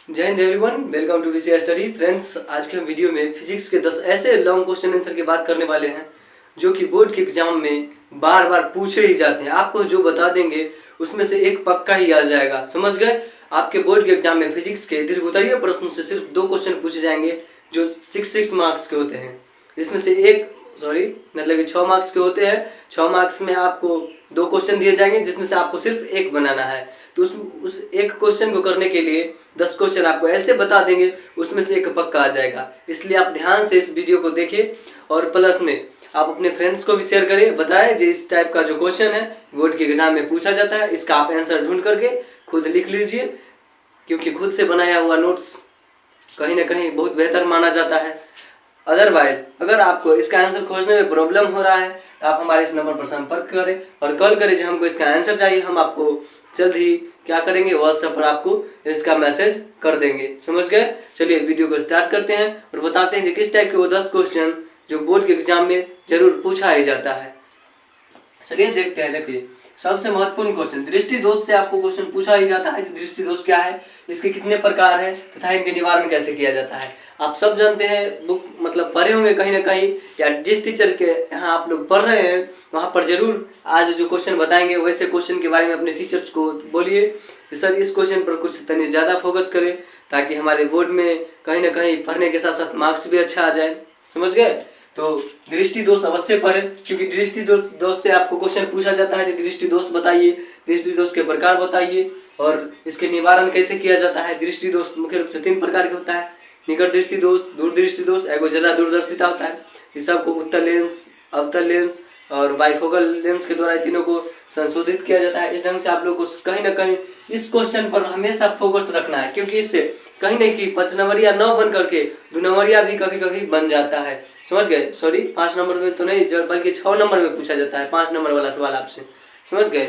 जय Hind everyone, welcome to विषय study. Friends, आज के हम वीडियो में फिजिक्स के 10 ऐसे लॉन्ग क्वेश्चन आंसर की बात करने वाले हैं जो कि बोर्ड के एग्जाम में बार बार पूछे ही जाते हैं। आपको जो बता देंगे उसमें से एक पक्का ही आ जाएगा, समझ गए। आपके बोर्ड के एग्जाम में फिजिक्स के दीर्घोत्तरीय प्रश्न से सिर्फ 2 क्वेश्चन पूछे जाएंगे जो 6 मार्क्स के होते हैं, जिसमें से मतलब 6 मार्क्स के होते हैं। 6 मार्क्स में आपको 2 क्वेश्चन दिए जाएंगे जिसमें से आपको सिर्फ एक बनाना है। तो उस एक क्वेश्चन को करने के लिए 10 क्वेश्चन आपको ऐसे बता देंगे, उसमें से एक पक्का आ जाएगा। इसलिए आप ध्यान से इस वीडियो को देखिए और प्लस में आप अपने फ्रेंड्स को भी शेयर करें, बताएं जो इस टाइप का जो क्वेश्चन है बोर्ड के एग्जाम में पूछा जाता है, इसका आप आंसर ढूंढ करके खुद लिख लीजिए, क्योंकि खुद से बनाया हुआ नोट्स कहीं ना कहीं बहुत बेहतर माना जाता है। अदरवाइज अगर आपको इसका आंसर खोजने में प्रॉब्लम हो रहा है तो आप हमारे इस नंबर पर संपर्क करें और कॉल करें जो हमको इसका आंसर चाहिए। हम आपको जल्द ही क्या करेंगे, व्हाट्सएप पर आपको इसका मैसेज कर देंगे, समझ गए। चलिए वीडियो को स्टार्ट करते हैं और बताते हैं कि किस टाइप के वो 10 क्वेश्चन जो बोर्ड के एग्जाम में जरूर पूछा ही जाता है। चलिए देखते हैं। देखिए, सबसे महत्वपूर्ण क्वेश्चन, दृष्टि दोष से आपको क्वेश्चन पूछा ही जाता है। दृष्टि दोष क्या है, इसके कितने प्रकार हैं तथा इनके निवारण कैसे किया जाता है। आप सब जानते हैं, बुक मतलब पढ़े होंगे कहीं ना कहीं, या जिस टीचर के यहाँ आप लोग पढ़ रहे हैं वहाँ पर जरूर आज जो क्वेश्चन बताएंगे वैसे क्वेश्चन के बारे में अपने टीचर्स को बोलिए कि सर इस क्वेश्चन पर कुछ तनी ज़्यादा फोकस करें, ताकि हमारे बोर्ड में कहीं ना कहीं पढ़ने के साथ साथ मार्क्स भी अच्छा आ जाए, समझ गए। तो दृष्टि दोष अवश्य पढ़ें, क्योंकि दृष्टि दोष से आपको क्वेश्चन पूछा जाता है कि दृष्टि दोष बताइए, दृष्टि दोष के प्रकार बताइए और इसके निवारण कैसे किया जाता है। दृष्टि दोष मुख्य रूप से 3 प्रकार के होता है, निकट दृष्टि दोष, दूर दृष्टि दोष, एगो ज्यादा दूरदर्शिता होता है। इस सबको उत्तल लेंस, अवतल लेंस और बाइफोकल लेंस के द्वारा तीनों को संशोधित किया जाता है। इस ढंग से आप लोग को कहीं ना कहीं इस क्वेश्चन पर हमेशा फोकस रखना है, क्योंकि इससे कहीं ना कहीं 5 नंबरिया न बन करके 2 नंबरिया भी कभी कभी बन जाता है, समझ गए। सॉरी, 5 नंबर में तो नहीं, बल्कि 6 नंबर में पूछा जाता है 5 नंबर वाला सवाल आपसे, समझ गए।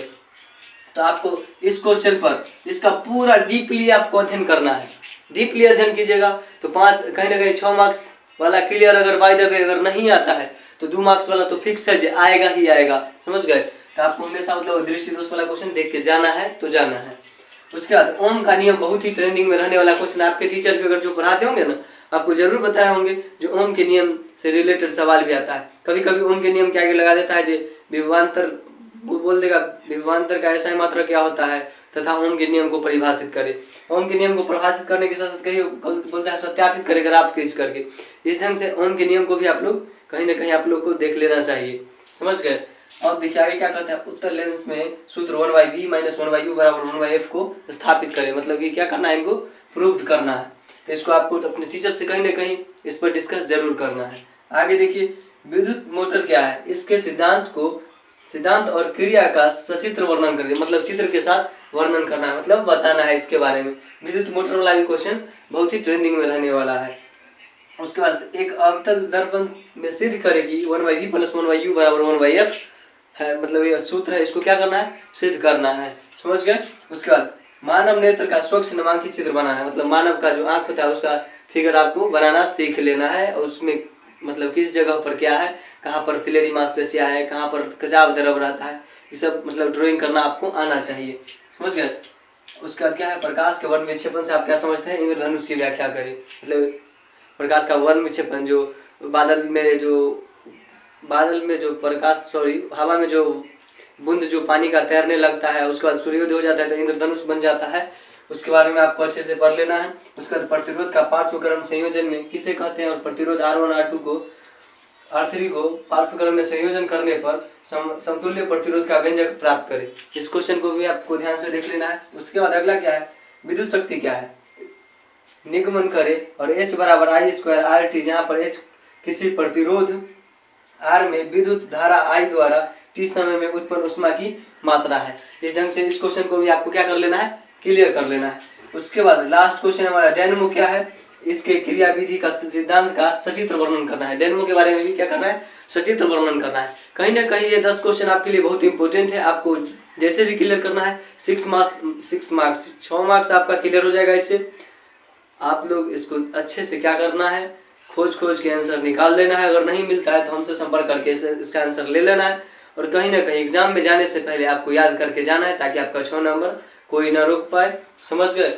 तो आपको इस क्वेश्चन पर इसका पूरा डीपली आपको अध्ययन करना है। डीपली अध्ययन कीजिएगा तो 5 कहीं ना कहीं 6 मार्क्स वाला क्लियर अगर बाय द वे अगर नहीं आता है तो 2 मार्क्स वाला तो फिक्स है जे आएगा ही आएगा, समझ गए। तो आपको हमेशा मतलब दृष्टि दोष वाला क्वेश्चन देख के जाना है तो जाना है। उसके बाद ओम का नियम बहुत ही ट्रेंडिंग में रहने वाला क्वेश्चन, आपके टीचर भी अगर जो पढ़ाते होंगे ना आपको जरूर बताए होंगे जो ओम के नियम से रिलेटेड सवाल भी आता है। कभी कभी ओम के नियम के आगे लगा देता है जो विभवांतर, बोल देगा विभवांतर का ऐसा मात्रा क्या होता है तथा ओम के नियम को परिभाषित करे। ओम के नियम को परिभाषित करने के साथ कहीं बोलता है सत्यापित करेगा आप खींच करके। इस ढंग से ओम के नियम को भी आप लोग कहीं ना कहीं आप लोग को देख लेना चाहिए, समझ गए। और देखिए आगे क्या कहता है, उत्तर लेंस में सूत्र 1/v - 1/u = 1/f को स्थापित करें, मतलब कि क्या करना है, इनको प्रूव करना है। तो इसको आपको अपने टीचर से कहीं ना कहीं इस पर डिस्कस जरूर करना है। आगे देखिए, विद्युत मोटर क्या है, इसके सिद्धांत और क्रिया का सचित्र वर्णन कर दिया, मतलब चित्र के साथ वर्णन करना है, मतलब बताना है इसके बारे में। विद्युत मोटर वाला भी क्वेश्चन बहुत ही ट्रेंडिंग में रहने वाला है। उसके बाद एक अवतल दर्पण में सिद्ध करेगी 1/v + 1/u = 1/f है, मतलब ये सूत्र है, इसको क्या करना है, सिद्ध करना है, समझ गए। उसके बाद मानव नेत्र का स्वच्छ नामांकित चित्र बनाना है, मतलब मानव का जो आंख होता है उसका फिगर आपको बनाना सीख लेना है, और उसमें मतलब किस जगह पर क्या है, कहाँ पर सिलेरी मांसपेशियां है, कहाँ पर कजाव द्रव रहता है, ये सब मतलब ड्राइंग करना आपको आना चाहिए, समझ गए। उसके बाद क्या है, प्रकाश के वर्ण विक्षेपण से आप क्या समझते हैं, इंद्रधनुष की व्याख्या करें। मतलब प्रकाश का वर्ण विक्षेपण जो बादल में जो प्रकाश हवा में जो बूंद जो पानी का तैरने लगता है, उसके बाद सूर्योदय हो जाता है तो इंद्रधनुष बन जाता है, उसके बारे में आपको अच्छे से पढ़ लेना है। उसके बाद प्रतिरोध का पार्श्वक्रम संयोजन में किसे कहते हैं, और प्रतिरोध R1 R2 को R3 को पार्श्वक्रम में संयोजन करने पर समतुल्य प्रतिरोध का व्यंजक प्राप्त करें। इस क्वेश्चन को भी आपको ध्यान से देख लेना है। उसके बाद अगला क्या है, विद्युत शक्ति क्या है, निगमन करें और H = I² RT, जहाँ पर H किसी प्रतिरोध R में विद्युत धारा I द्वारा T समय में उत्पन्न ऊष्मा की मात्रा है। इस ढंग से इस क्वेश्चन को भी आपको क्या कर लेना है, क्लियर कर लेना है। उसके बाद लास्ट क्वेश्चन हमारा डायनेमो क्या है, इसके क्रिया विधि का सिद्धांत का सचित्र वर्णन करना है। डायनेमो के बारे में भी क्या करना है, सचित्र वर्णन करना है। कहीं ना कहीं ये 10 क्वेश्चन आपके लिए बहुत इंपॉर्टेंट है, आपको जैसे भी क्लियर करना है। 6 मार्क्स 6 मार्क्स आपका क्लियर हो जाएगा। इससे आप लोग इसको अच्छे से क्या करना है, खोज के आंसर निकाल लेना है। अगर नहीं मिलता है तो हमसे संपर्क करके इसका आंसर ले लेना है, और कहीं ना कहीं एग्जाम में जाने से पहले आपको याद करके जाना है, ताकि आपका 6 नंबर कोई ना रोक पाए, समझ गए।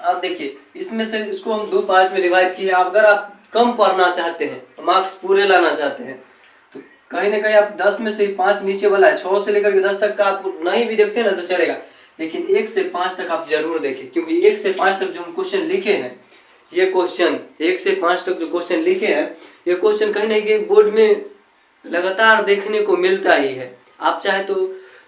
आप देखिए इसमें से इसको हम 2 पार्ट में डिवाइड किए। अगर आप कम पढ़ना चाहते हैं, मार्क्स पूरे लाना चाहते हैं, तो कहीं ना कहीं आप 10 में से 5 नीचे वाला है, 6 से लेकर के 10 तक का आप नहीं भी देखते हैं ना तो चलेगा, लेकिन 1 से 5 तक आप जरूर देखें, क्योंकि 1 से 5 तक जो हम क्वेश्चन लिखे हैं, ये क्वेश्चन 1 से 5 तक जो क्वेश्चन लिखे हैं, ये क्वेश्चन कहीं ना कहीं बोर्ड में लगातार देखने को मिलता ही है। आप चाहे तो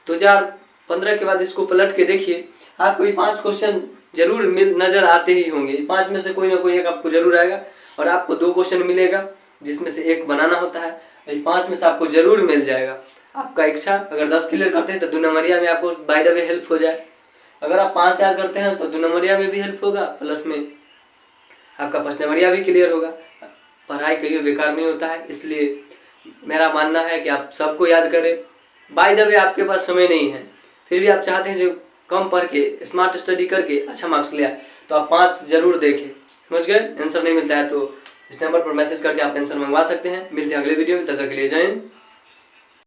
2015 के बाद इसको पलट के देखिए, आपको ये 5 क्वेश्चन जरूर नजर आते ही होंगे। 5 में से कोई ना कोई एक आपको जरूर आएगा, और आपको 2 क्वेश्चन मिलेगा जिसमें से एक बनाना होता है। 5 में से आपको जरूर मिल जाएगा। आपका इच्छा, अगर 10 क्लियर करते हैं तो 2 नंबरिया में आपको बाय द वे हेल्प हो जाए। अगर आप 5 याद करते हैं तो 2 नंबरिया में भी हेल्प होगा, प्लस में आपका 5 नंबरिया भी क्लियर होगा। पढ़ाई कभी बेकार नहीं होता है, इसलिए मेरा मानना है कि आप सबको याद करें। बाय द वे आपके पास समय नहीं है, फिर भी आप चाहते हैं जो कम पढ़ के स्मार्ट स्टडी करके अच्छा मार्क्स ले आए, तो आप 5 जरूर देखें। समझ गए? आंसर नहीं मिलता है तो इस नंबर पर मैसेज करके आप आंसर मंगवा सकते हैं। मिलते हैं अगले वीडियो में, तब तक के लिए जय हिंद।